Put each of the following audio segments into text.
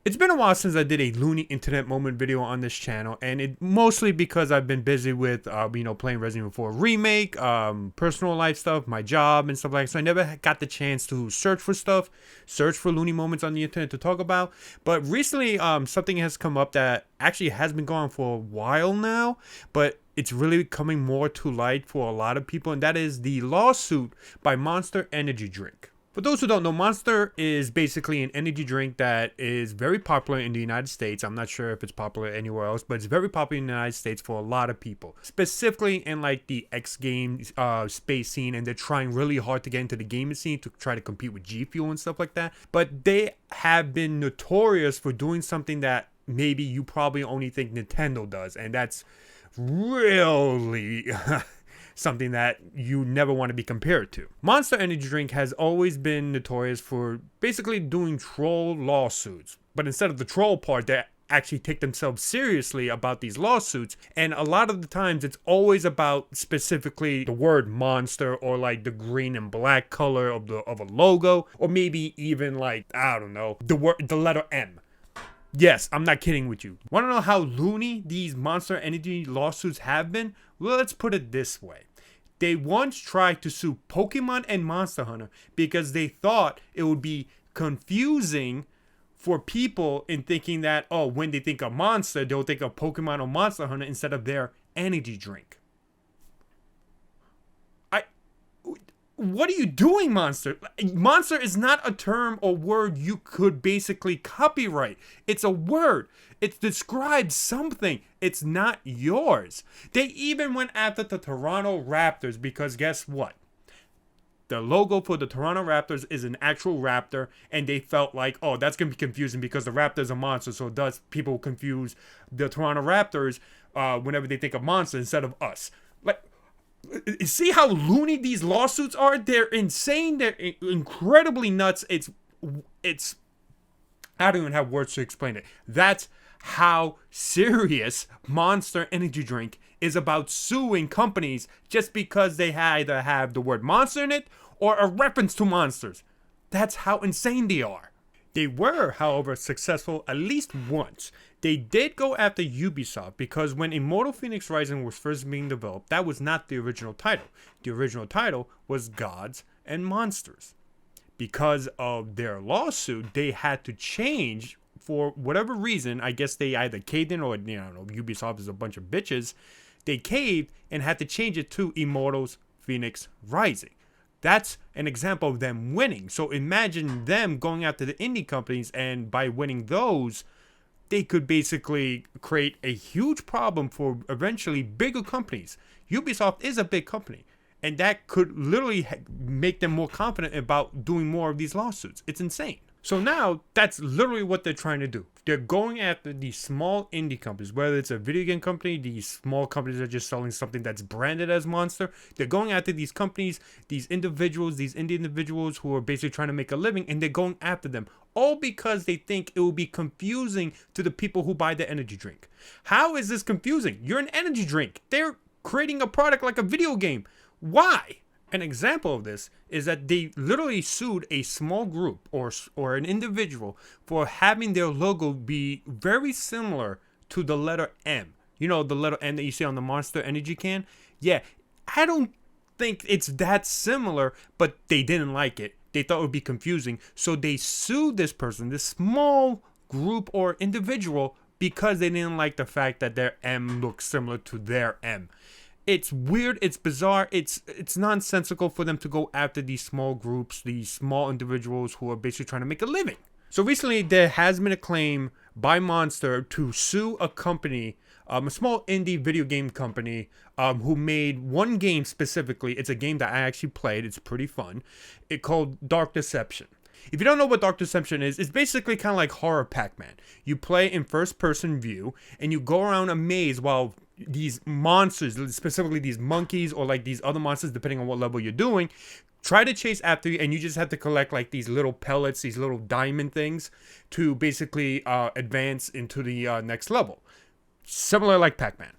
It's been a while since I did a Loony internet moment video on this channel, and it mostly because I've been busy with, playing Resident Evil 4 Remake, personal life stuff, my job, and stuff like that. So I never got the chance to search for Loony moments on the internet to talk about. But recently, something has come up that actually has been going on for a while now, but it's really coming more to light for a lot of people, and that is the lawsuit by Monster Energy Drink. For those who don't know, Monster is basically an energy drink that is very popular in the United States. I'm not sure if it's popular anywhere else, but it's very popular in the United States for a lot of people. Specifically in like the X Games space scene, and they're trying really hard to get into the gaming scene to try to compete with G Fuel and stuff like that. But they have been notorious for doing something that maybe you probably only think Nintendo does, and that's really something that you never want to be compared to. Monster Energy Drink has always been notorious for basically doing troll lawsuits. But instead of the troll part, they actually take themselves seriously about these lawsuits. And a lot of the times it's always about specifically the word monster, or like the green and black color of a logo, or maybe even like, I don't know, the letter M. Yes, I'm not kidding with you. Want to know how loony these Monster Energy lawsuits have been? Well, let's put it this way. They once tried to sue Pokemon and Monster Hunter because they thought it would be confusing for people in thinking that, oh, when they think of monster, they'll think of Pokemon or Monster Hunter instead of their energy drink. What are you doing, Monster? Monster is not a term or word you could basically copyright. It's a word. It describes something. It's not yours. They even went after the Toronto Raptors because guess what? The logo for the Toronto Raptors is an actual raptor, and they felt like, oh, that's going to be confusing because the Raptors are monsters, so thus people confuse the Toronto Raptors whenever they think of monster instead of us. Like, see how loony these lawsuits are? They're insane. They're incredibly nuts. It's I don't even have words to explain it. That's how serious Monster Energy Drink is about suing companies just because they either have the word monster in it or a reference to monsters. That's how insane they are. They were, however, successful at least once. They did go after Ubisoft because when Immortal Phoenix Rising was first being developed, that was not the original title. The original title was Gods and Monsters. Because of their lawsuit, they had to change for whatever reason. I guess they either caved in or, Ubisoft is a bunch of bitches. They caved and had to change it to Immortals Phoenix Rising. That's an example of them winning. So imagine them going after the indie companies, and by winning those, they could basically create a huge problem for eventually bigger companies. Ubisoft is a big company, and that could literally make them more confident about doing more of these lawsuits. It's insane. So now that's literally what they're trying to do. They're going after these small indie companies, whether it's a video game company, these small companies are just selling something that's branded as Monster. They're going after these companies, these individuals, these indie individuals who are basically trying to make a living, and they're going after them. All because they think it will be confusing to the people who buy the energy drink. How is this confusing? You're an energy drink. They're creating a product like a video game. Why? An example of this is that they literally sued a small group or an individual for having their logo be very similar to the letter M. You know, the letter M that you see on the Monster Energy can? Yeah, I don't think it's that similar, but they didn't like it. They thought it would be confusing, so they sued this person, this small group or individual, because they didn't like the fact that their M looks similar to their M. It's weird, it's bizarre, it's nonsensical for them to go after these small groups, these small individuals who are basically trying to make a living. So recently there has been a claim by Monster to sue a company, a small indie video game company, who made one game specifically. It's a game that I actually played, it's pretty fun. It's called Dark Deception. If you don't know what Dark Deception is, it's basically kind of like Horror Pac-Man. You play in first-person view, and you go around a maze while these monsters, specifically these monkeys or like these other monsters, depending on what level you're doing, try to chase after you, and you just have to collect like these little pellets, these little diamond things to basically advance into the next level. Similar like Pac-Man.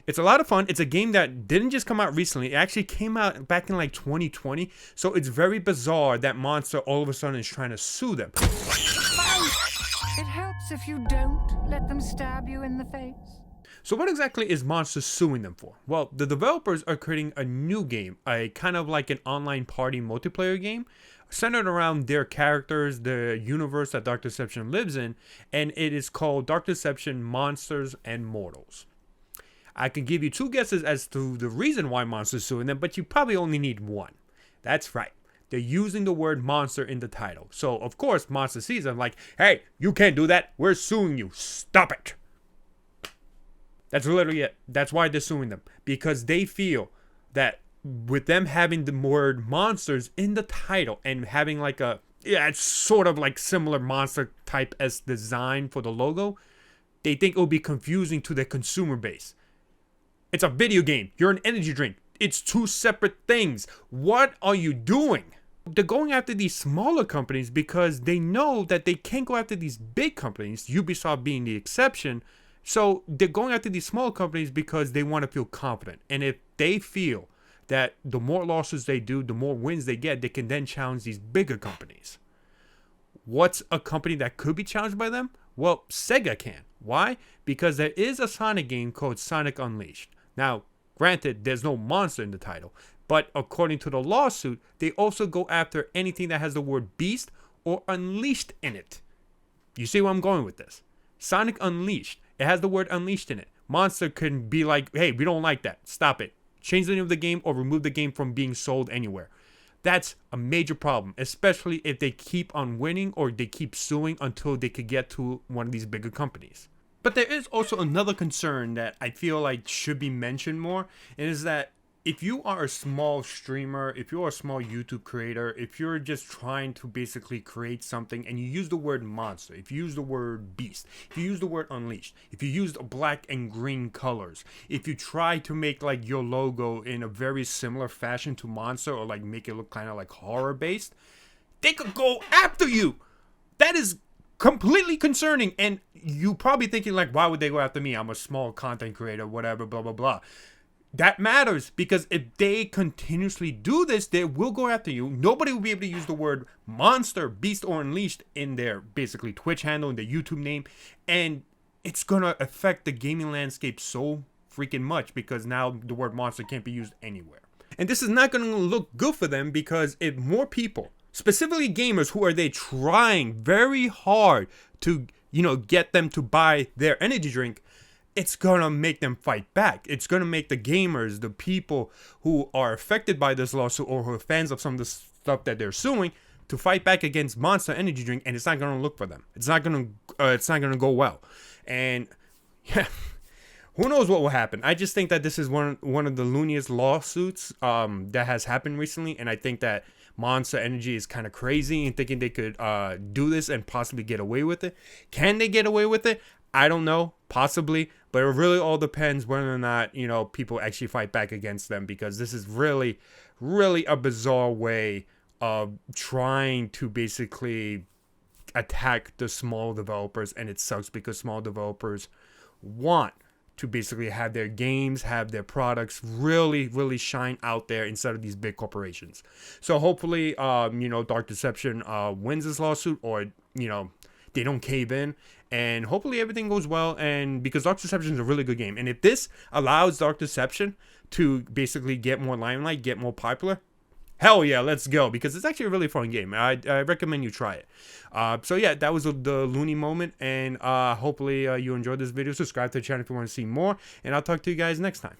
It's a lot of fun. It's a game that didn't just come out recently. It actually came out back in like 2020. So it's very bizarre that Monster all of a sudden is trying to sue them. It helps if you don't let them stab you in the face. So what exactly is Monster suing them for? Well, the developers are creating a new game, a kind of like an online party multiplayer game, centered around their characters, the universe that Dark Deception lives in, and it is called Dark Deception Monsters and Mortals. I can give you two guesses as to the reason why Monster's suing them, but you probably only need one. That's right. They're using the word monster in the title. So, of course, Monster sees them like, hey, you can't do that. We're suing you. Stop it. That's literally it. That's why they're suing them. Because they feel that with them having the word monsters in the title and having like a, yeah, it's sort of like similar monster type as design for the logo, they think it will be confusing to their consumer base. It's a video game. You're an energy drink. It's two separate things. What are you doing? They're going after these smaller companies because they know that they can't go after these big companies, Ubisoft being the exception. So they're going after these small companies because they want to feel confident. And if they feel that the more losses they do, the more wins they get, they can then challenge these bigger companies. What's a company that could be challenged by them? Well, Sega can. Why? Because there is a Sonic game called Sonic Unleashed. Now, granted, there's no monster in the title, but according to the lawsuit, they also go after anything that has the word beast or unleashed in it. You see where I'm going with this? Sonic Unleashed. It has the word unleashed in it. Monster can be like, hey, we don't like that. Stop it. Change the name of the game or remove the game from being sold anywhere. That's a major problem, especially if they keep on winning or they keep suing until they could get to one of these bigger companies. But there is also another concern that I feel like should be mentioned more, and is that if you are a small streamer, if you're a small YouTube creator, if you're just trying to basically create something and you use the word monster, if you use the word beast, if you use the word unleashed, if you use black and green colors, if you try to make like your logo in a very similar fashion to monster or like make it look kind of like horror based, they could go after you. That is completely concerning. And you probably thinking like, why would they go after me? I'm a small content creator, whatever, blah, blah, blah. That matters, because if they continuously do this, they will go after you. Nobody will be able to use the word monster, beast, or unleashed in their basically Twitch handle, in their YouTube name. And it's going to affect the gaming landscape so freaking much, because now the word monster can't be used anywhere. And this is not going to look good for them, because if more people, specifically gamers who are they trying very hard to, get them to buy their energy drink, it's going to make them fight back. It's going to make the gamers, the people who are affected by this lawsuit or who are fans of some of the stuff that they're suing, to fight back against Monster Energy Drink, and it's not going to look for them. It's not going to go well. And yeah, who knows what will happen. I just think that this is one of the looniest lawsuits that has happened recently, and I think that Monster Energy is kind of crazy and thinking they could do this and possibly get away with it. Can they get away with it? I don't know, possibly, but it really all depends whether or not, people actually fight back against them, because this is really, really a bizarre way of trying to basically attack the small developers, and it sucks because small developers want to basically have their games, have their products really, really shine out there instead of these big corporations. So hopefully, Dark Deception wins this lawsuit, or, they don't cave in, and hopefully everything goes well. And because Dark Deception is a really good game, and if this allows Dark Deception to basically get more limelight, get more popular, hell yeah, let's go, because it's actually a really fun game. I recommend you try it. So yeah, that was the Loony moment, and hopefully you enjoyed this video. Subscribe to the channel if you want to see more, and I'll talk to you guys next time.